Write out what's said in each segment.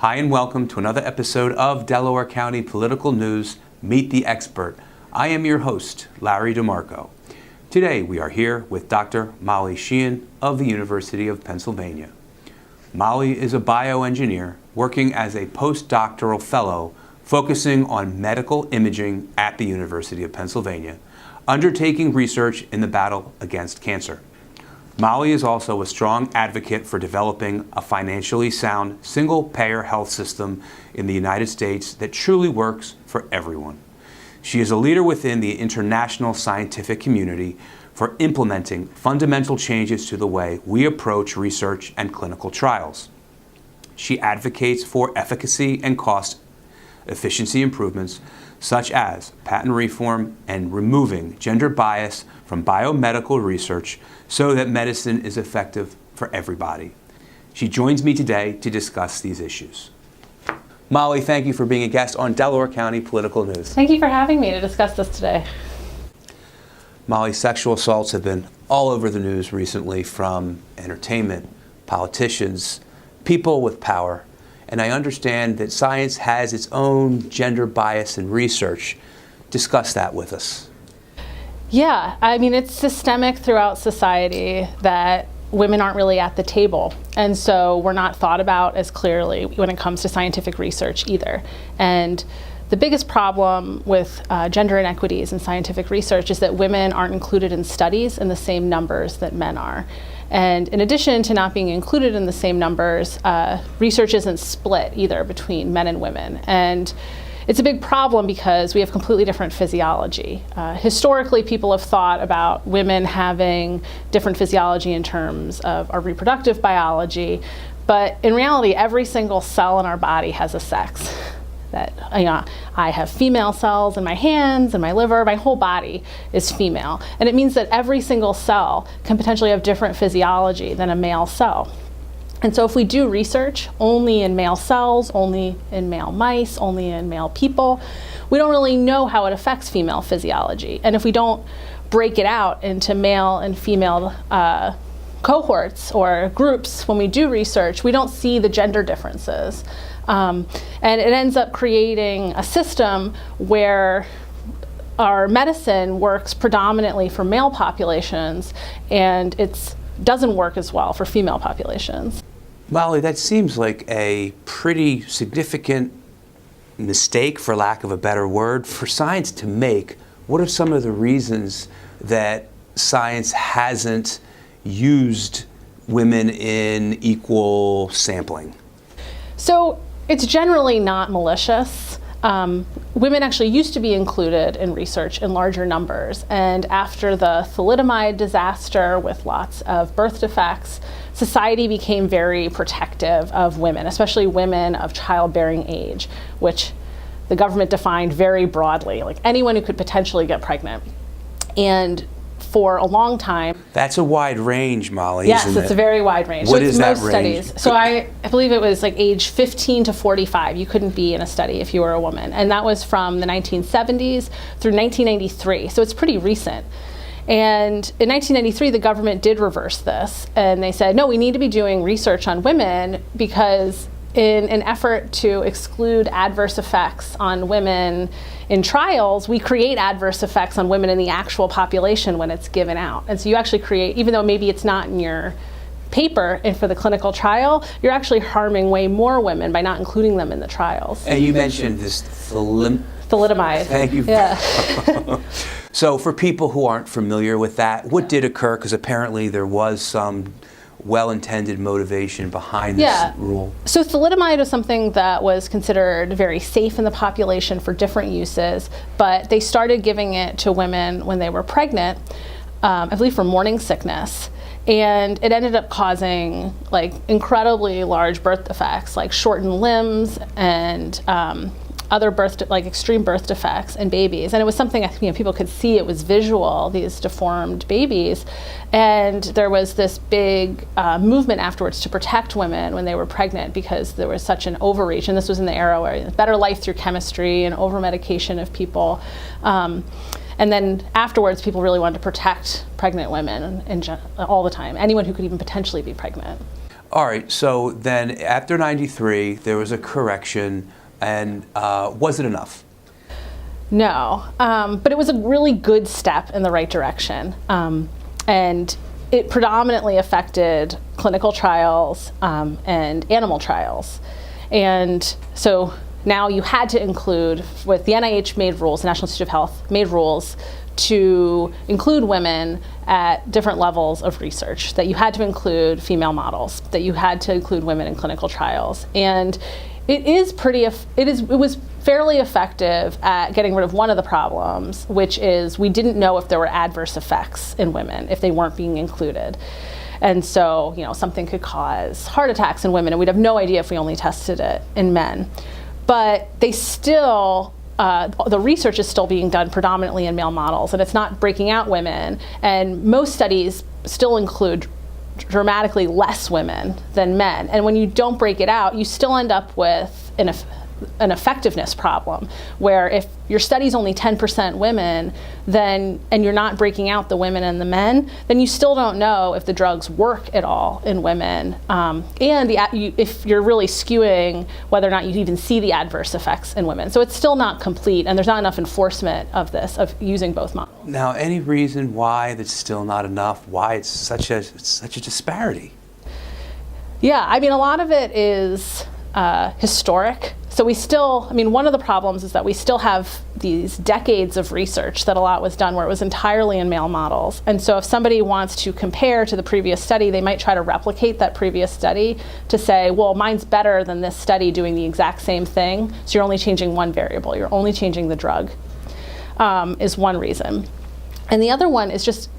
Hi and welcome to another episode of Delaware County Political News, Meet the Expert. I am your host, Larry DeMarco. Today we are here with Dr. Molly Sheehan of the University of Pennsylvania. Molly is a bioengineer working as a postdoctoral fellow focusing on medical imaging at the University of Pennsylvania, undertaking research in the battle against cancer. Molly is also a strong advocate for developing a financially sound, single-payer health system in the United States that truly works for everyone. She is a leader within the international scientific community for implementing fundamental changes to the way we approach research and clinical trials. She advocates for efficacy and cost efficiency improvements, such as patent reform and removing gender bias from biomedical research so that medicine is effective for everybody. She joins me today to discuss these issues. Molly, thank you for being a guest on Delaware County Political News. Thank you for having me to discuss this today. Molly, sexual assaults have been all over the news recently, from entertainment, politicians, people with power. And I understand that science has its own gender bias in research. Discuss that with us. Yeah, I mean, it's systemic throughout society that women aren't really at the table. And so we're not thought about as clearly when it comes to scientific research either. And the biggest problem with gender inequities in scientific research is that women aren't included in studies in the same numbers that men are. And in addition to not being included in the same numbers, research isn't split either between men and women. And it's a big problem because we have completely different physiology. Historically, people have thought about women having different physiology in terms of our reproductive biology, but in reality, every single cell in our body has a sex. That, I have female cells in my hands and my liver, my whole body is female. And it means that every single cell can potentially have different physiology than a male cell. And so if we do research only in male cells, only in male mice, only in male people, we don't really know how it affects female physiology. And if we don't break it out into male and female cohorts or groups when we do research, we don't see the gender differences. And it ends up creating a system where our medicine works predominantly for male populations, and it doesn't work as well for female populations. Molly, that seems like a pretty significant mistake, for lack of a better word, for science to make. What are some of the reasons that science hasn't used women in equal sampling? So it's generally not malicious. Women actually used to be included in research in larger numbers, and after the thalidomide disaster with lots of birth defects, society became very protective of women, especially women of childbearing age, which the government defined very broadly, like anyone who could potentially get pregnant. And for a long time. That's a wide range, Molly, yes, isn't it? It's a very wide range. What so is most that range? Studies. So I believe it was like age 15 to 45. You couldn't be in a study if you were a woman. And that was from the 1970s through 1993. So it's pretty recent. And in 1993, the government did reverse this. And they said, no, we need to be doing research on women because in an effort to exclude adverse effects on women in trials, we create adverse effects on women in the actual population when it's given out. And so you actually create, even though maybe it's not in your paper and for the clinical trial, you're actually harming way more women by not including them in the trials. And you mentioned this thalidomide. Thank you. Yeah. So for people who aren't familiar with that, what did occur? Because apparently there was some well-intended motivation behind this rule. So thalidomide was something that was considered very safe in the population for different uses, but they started giving it to women when they were pregnant, I believe for morning sickness. And it ended up causing like incredibly large birth defects, like shortened limbs and other extreme birth defects in babies. And it was something I think people could see. It was visual, these deformed babies. And there was this big movement afterwards to protect women when they were pregnant because there was such an overreach. And this was in the era where better life through chemistry and over-medication of people. And then afterwards, people really wanted to protect pregnant women all the time, anyone who could even potentially be pregnant. All right, so then after 93, there was a correction, and was it enough? No, but it was a really good step in the right direction. And it predominantly affected clinical trials and animal trials. And so now you had to include, with the NIH made rules, the National Institute of Health made rules to include women at different levels of research, that you had to include female models, that you had to include women in clinical trials. And it was fairly effective at getting rid of one of the problems, which is we didn't know if there were adverse effects in women if they weren't being included. And so, something could cause heart attacks in women, and we'd have no idea if we only tested it in men. But they still, the research is still being done predominantly in male models, and it's not breaking out women. And most studies still include dramatically less women than men. And when you don't break it out, you still end up with an effectiveness problem, where if your study's only 10% women, then, and you're not breaking out the women and the men, then you still don't know if the drugs work at all in women. If you're really skewing whether or not you even see the adverse effects in women. So it's still not complete, and there's not enough enforcement of this, of using both models. Now, any reason why that's still not enough? Why it's such a disparity? Yeah, I mean, a lot of it is historic. So we still, one of the problems is that we still have these decades of research that a lot was done where it was entirely in male models. And so if somebody wants to compare to the previous study, they might try to replicate that previous study to say, well, mine's better than this study doing the exact same thing. So you're only changing one variable. You're only changing the drug, is one reason. And the other one is just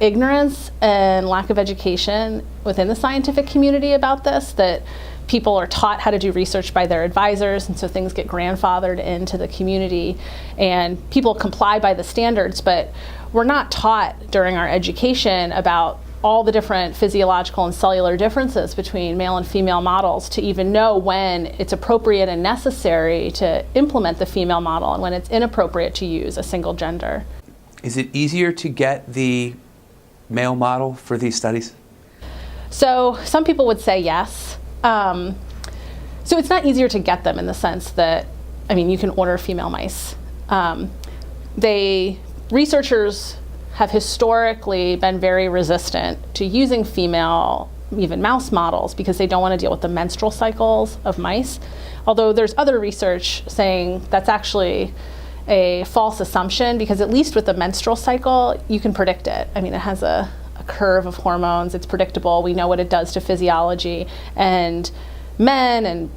ignorance and lack of education within the scientific community about this, that people are taught how to do research by their advisors, and so things get grandfathered into the community, and people comply by the standards, but we're not taught during our education about all the different physiological and cellular differences between male and female models to even know when it's appropriate and necessary to implement the female model and when it's inappropriate to use a single gender. Is it easier to get the male model for these studies? So some people would say yes. So it's not easier to get them in the sense that, you can order female mice. Researchers have historically been very resistant to using female, even mouse models, because they don't want to deal with the menstrual cycles of mice. Although there's other research saying that's actually a false assumption, because at least with the menstrual cycle, you can predict it. It has a curve of hormones. It's predictable. We know what it does to physiology. And men and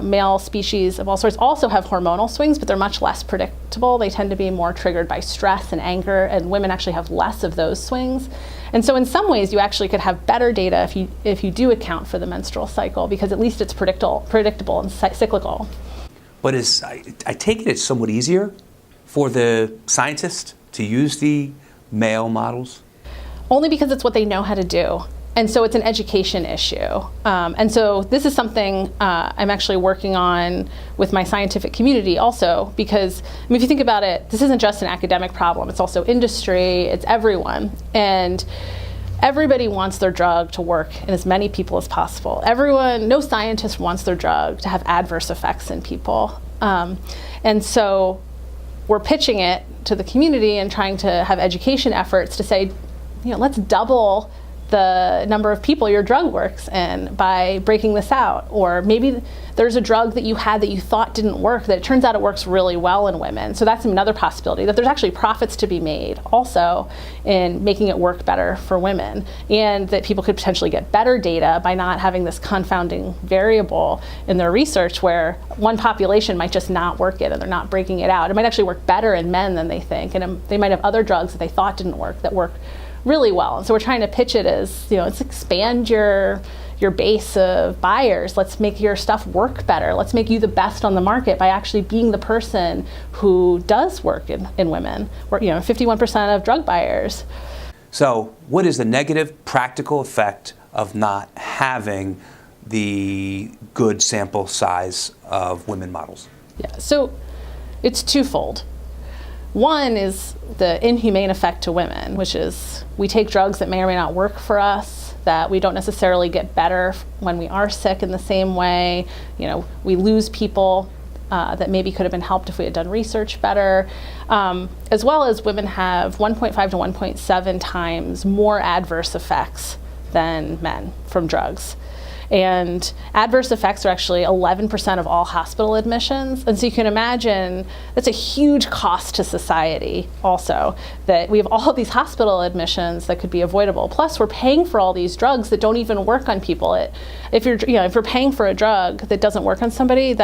male species of all sorts also have hormonal swings, but they're much less predictable. They tend to be more triggered by stress and anger, and women actually have less of those swings. And so in some ways, you actually could have better data if you do account for the menstrual cycle, because at least it's predictable and cyclical. But I take it it's somewhat easier for the scientists to use the male models? Only because it's what they know how to do. And so it's an education issue. And so this is something I'm actually working on with my scientific community also, because if you think about it, this isn't just an academic problem. It's also industry, it's everyone. And everybody wants their drug to work in as many people as possible. No scientist wants their drug to have adverse effects in people. And so we're pitching it to the community and trying to have education efforts to say, let's double the number of people your drug works in by breaking this out. Or maybe there's a drug that you had that you thought didn't work, that it turns out it works really well in women. So that's another possibility, that there's actually profits to be made also in making it work better for women, and that people could potentially get better data by not having this confounding variable in their research where one population might just not work it and they're not breaking it out. It might actually work better in men than they think, and they might have other drugs that they thought didn't work that work really well. And so we're trying to pitch it as, let's expand your base of buyers. Let's make your stuff work better. Let's make you the best on the market by actually being the person who does work in women. We're 51% of drug buyers. So what is the negative practical effect of not having the good sample size of women models? Yeah, so it's twofold. One is the inhumane effect to women, which is we take drugs that may or may not work for us, that we don't necessarily get better when we are sick in the same way. We lose people that maybe could have been helped if we had done research better, as well as women have 1.5 to 1.7 times more adverse effects than men from drugs. And adverse effects are actually 11% of all hospital admissions. And so you can imagine that's a huge cost to society also, that we have all of these hospital admissions that could be avoidable. Plus we're paying for all these drugs that don't even work on people. If you're paying for a drug that doesn't work on somebody,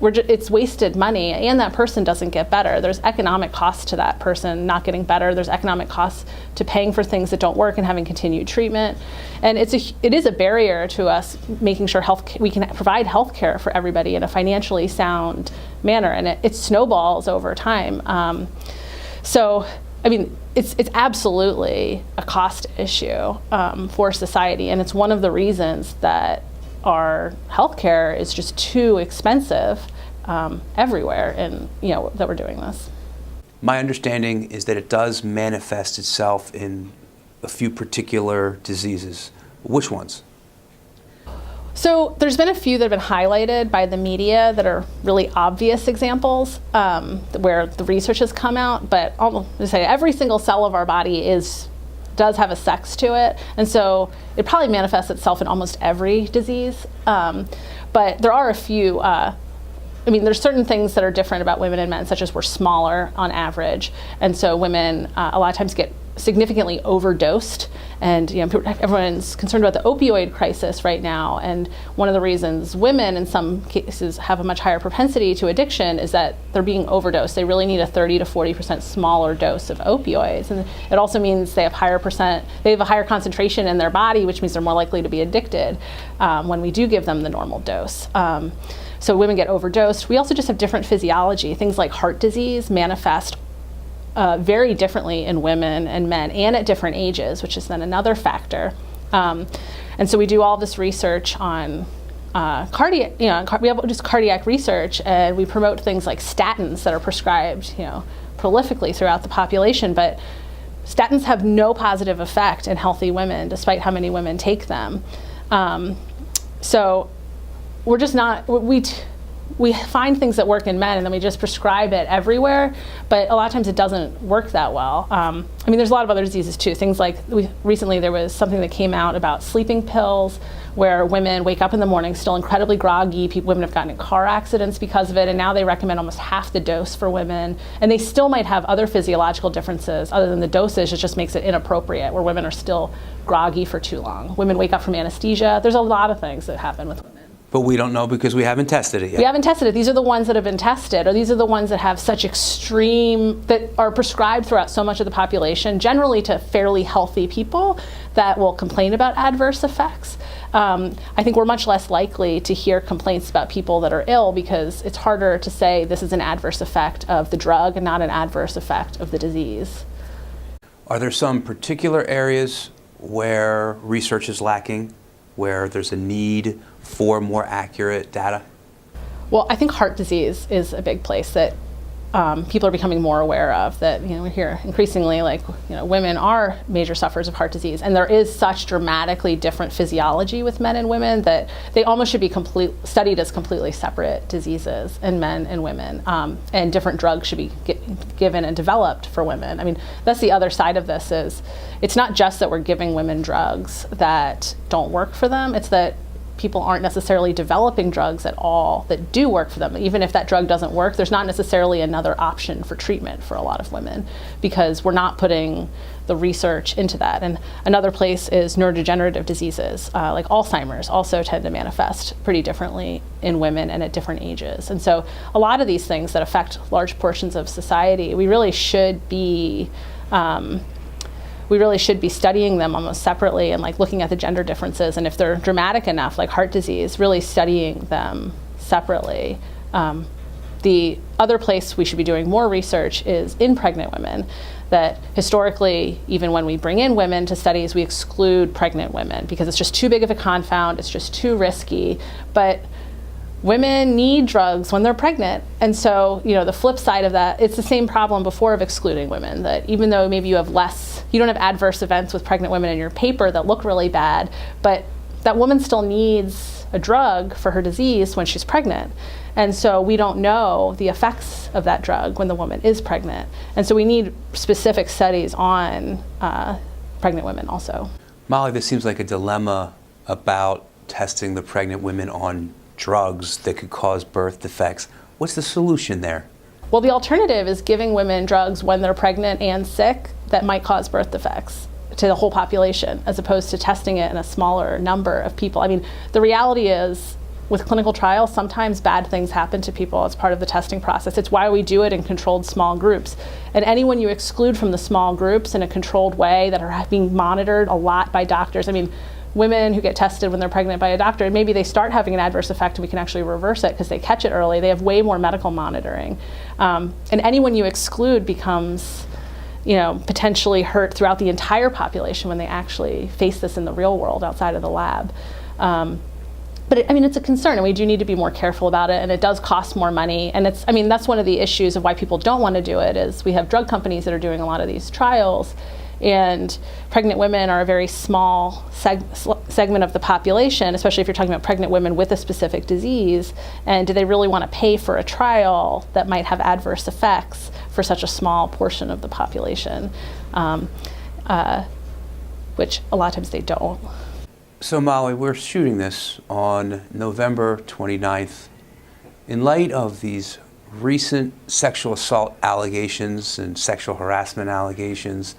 it's wasted money, and that person doesn't get better. There's economic cost to that person not getting better. There's economic cost to paying for things that don't work and having continued treatment. And it is a barrier to us making sure we can provide health care for everybody in a financially sound manner, and it snowballs over time. It's absolutely a cost issue for society, and it's one of the reasons that our healthcare is just too expensive everywhere, and that we're doing this. My understanding is that it does manifest itself in a few particular diseases. Which ones? So there's been a few that have been highlighted by the media that are really obvious examples where the research has come out, but I'll just say every single cell of our body does have a sex to it, and so it probably manifests itself in almost every disease. But there are a few. There's certain things that are different about women and men, such as we're smaller on average, and so women a lot of times get significantly overdosed. And everyone's concerned about the opioid crisis right now, and one of the reasons women in some cases have a much higher propensity to addiction is that they're being overdosed. They really need a 30 to 40% smaller dose of opioids, and it also means they have a higher concentration in their body, which means they're more likely to be addicted when we do give them the normal dose. So women get overdosed. We also just have different physiology. Things like heart disease manifest very differently in women and men, and at different ages, which is then another factor. And so we do all this research on cardiac. We have just cardiac research, and we promote things like statins that are prescribed, prolifically throughout the population. But statins have no positive effect in healthy women, despite how many women take them. So we're just not. We find things that work in men, and then we just prescribe it everywhere, but a lot of times it doesn't work that well. There's a lot of other diseases too. Things like recently there was something that came out about sleeping pills, where women wake up in the morning still incredibly groggy. Women have gotten in car accidents because of it, and now they recommend almost half the dose for women, and they still might have other physiological differences other than the dosage. It just makes it inappropriate, where women are still groggy for too long. Women wake up from anesthesia. There's a lot of things that happen with women. But we don't know because we haven't tested it yet. We haven't tested it. These are the ones that have been tested, or these are the ones that have such extreme, that are prescribed throughout so much of the population, generally to fairly healthy people that will complain about adverse effects. I think we're much less likely to hear complaints about people that are ill, because it's harder to say this is an adverse effect of the drug and not an adverse effect of the disease. Are there some particular areas where research is lacking, where there's a need for more accurate data? Well, I think heart disease is a big place that people are becoming more aware of, that we hear increasingly women are major sufferers of heart disease, and there is such dramatically different physiology with men and women that they almost should be studied as completely separate diseases in men and women, and different drugs should be given and developed for women. That's the other side of this. Is it's not just that we're giving women drugs that don't work for them, it's that people aren't necessarily developing drugs at all that do work for them. Even if that drug doesn't work, there's not necessarily another option for treatment for a lot of women, because we're not putting the research into that. And another place is neurodegenerative diseases, like Alzheimer's, also tend to manifest pretty differently in women and at different ages. And so a lot of these things that affect large portions of society, we really should be studying them almost separately, and looking at the gender differences, and if they're dramatic enough, like heart disease, really studying them separately. The other place we should be doing more research is in pregnant women, that historically, even when we bring in women to studies, we exclude pregnant women because it's just too big of a confound, it's just too risky. But women need drugs when they're pregnant. And so, the flip side of that, it's the same problem before of excluding women, that even though maybe you have less you don't have adverse events with pregnant women in your paper that look really bad, but that woman still needs a drug for her disease when she's pregnant. And so we don't know the effects of that drug when the woman is pregnant. And so we need specific studies on pregnant women also. Molly, this seems like a dilemma about testing the pregnant women on drugs that could cause birth defects. What's the solution there? Well, the alternative is giving women drugs when they're pregnant and sick that might cause birth defects to the whole population, as opposed to testing it in a smaller number of people. I mean, the reality is, with clinical trials, sometimes bad things happen to people as part of the testing process. It's why we do it in controlled small groups. And anyone you exclude from the small groups in a controlled way that are being monitored a lot by doctors, I mean, women who get tested when they're pregnant by a doctor, and maybe they start having an adverse effect and we can actually reverse it because they catch it early. They have way more medical monitoring. And anyone you exclude becomes, potentially hurt throughout the entire population when they actually face this in the real world outside of the lab. But it's a concern, and we do need to be more careful about it, and it does cost more money. And that's one of the issues of why people don't want to do it, is we have drug companies that are doing a lot of these trials, and pregnant women are a very small segment of the population, especially if you're talking about pregnant women with a specific disease. And do they really want to pay for a trial that might have adverse effects for such a small portion of the population? Which a lot of times they don't. So Molly, we're shooting this on November 29th. In light of these recent sexual assault allegations and sexual harassment allegations,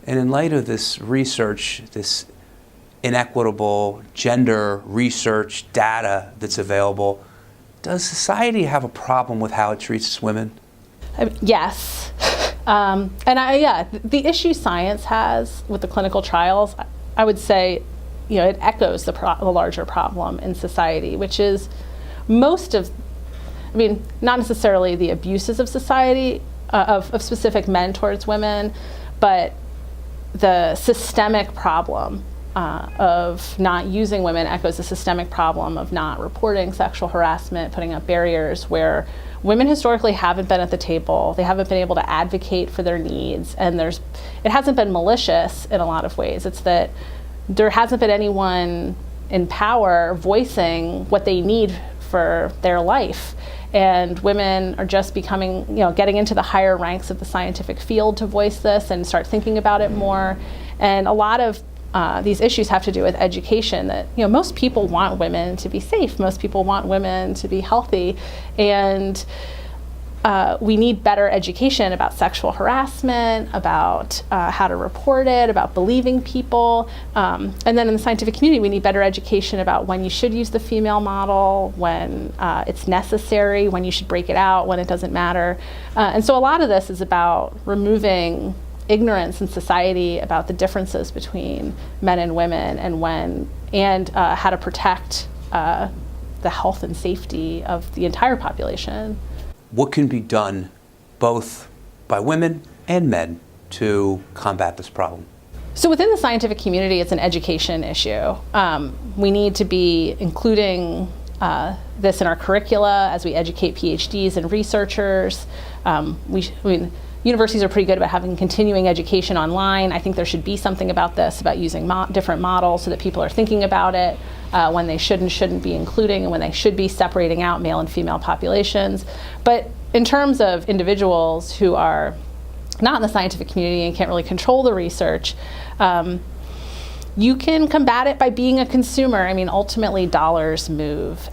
and in light of this research, this inequitable gender research data that's available, does society have a problem with how it treats women? Yes. The issue science has with the clinical trials, I would say, it echoes the larger problem in society, which is not necessarily the abuses of society, of specific men towards women, but the systemic problem of not using women echoes the systemic problem of not reporting sexual harassment, putting up barriers where women historically haven't been at the table. They haven't been able to advocate for their needs, and it hasn't been malicious in a lot of ways. It's that there hasn't been anyone in power voicing what they need for their life. And women are just becoming, getting into the higher ranks of the scientific field to voice this and start thinking about it more. And a lot of these issues have to do with education, that, most people want women to be safe. Most people want women to be healthy. And we need better education about sexual harassment, about how to report it, about believing people. And then in the scientific community, we need better education about when you should use the female model, when it's necessary, when you should break it out, when it doesn't matter. And so a lot of this is about removing ignorance in society about the differences between men and women, and how to protect the health and safety of the entire population. What can be done both by women and men to combat this problem? So within the scientific community, it's an education issue. We need to be including this in our curricula as we educate PhDs and researchers. Universities are pretty good about having continuing education online. I think there should be something about this, about using different models so that people are thinking about it when they should and shouldn't be including, and when they should be separating out male and female populations. But in terms of individuals who are not in the scientific community and can't really control the research, you can combat it by being a consumer. Ultimately, dollars move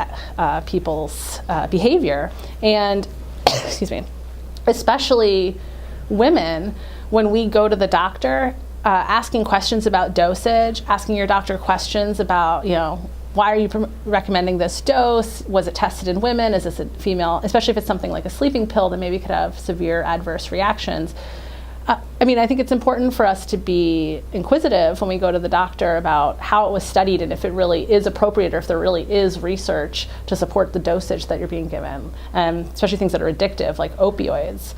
people's behavior. And, especially women, when we go to the doctor, asking questions about dosage, asking your doctor questions about, why are you recommending this dose? Was it tested in women? Is this a female? Especially if it's something like a sleeping pill that maybe could have severe adverse reactions. I think it's important for us to be inquisitive when we go to the doctor about how it was studied and if it really is appropriate, or if there really is research to support the dosage that you're being given, especially things that are addictive, like opioids.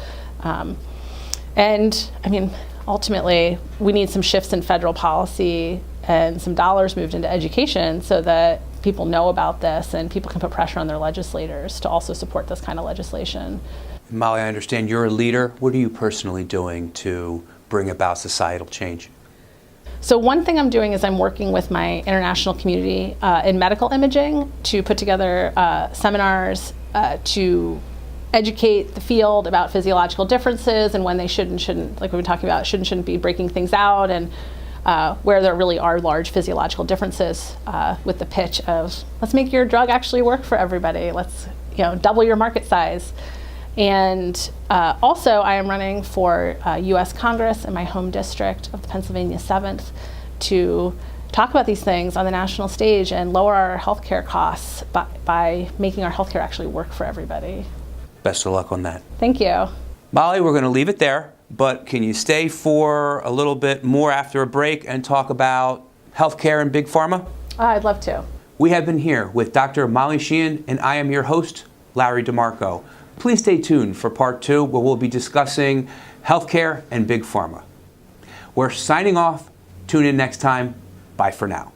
Ultimately, we need some shifts in federal policy and some dollars moved into education so that people know about this and people can put pressure on their legislators to also support this kind of legislation. Molly, I understand you're a leader. What are you personally doing to bring about societal change? So one thing I'm doing is I'm working with my international community in medical imaging to put together seminars to educate the field about physiological differences and when they should and shouldn't, like we've been talking about, shouldn't be breaking things out, and where there really are large physiological differences, with the pitch of let's make your drug actually work for everybody. Let's double your market size. And also I am running for U.S. Congress in my home district of the Pennsylvania 7th to talk about these things on the national stage and lower our healthcare costs by making our healthcare actually work for everybody. Best of luck on that. Thank you. Molly, we're going to leave it there, but can you stay for a little bit more after a break and talk about healthcare and big pharma? I'd love to. We have been here with Dr. Molly Sheehan, and I am your host, Larry DeMarco. Please stay tuned for part 2, where we'll be discussing healthcare and big pharma. We're signing off. Tune in next time. Bye for now.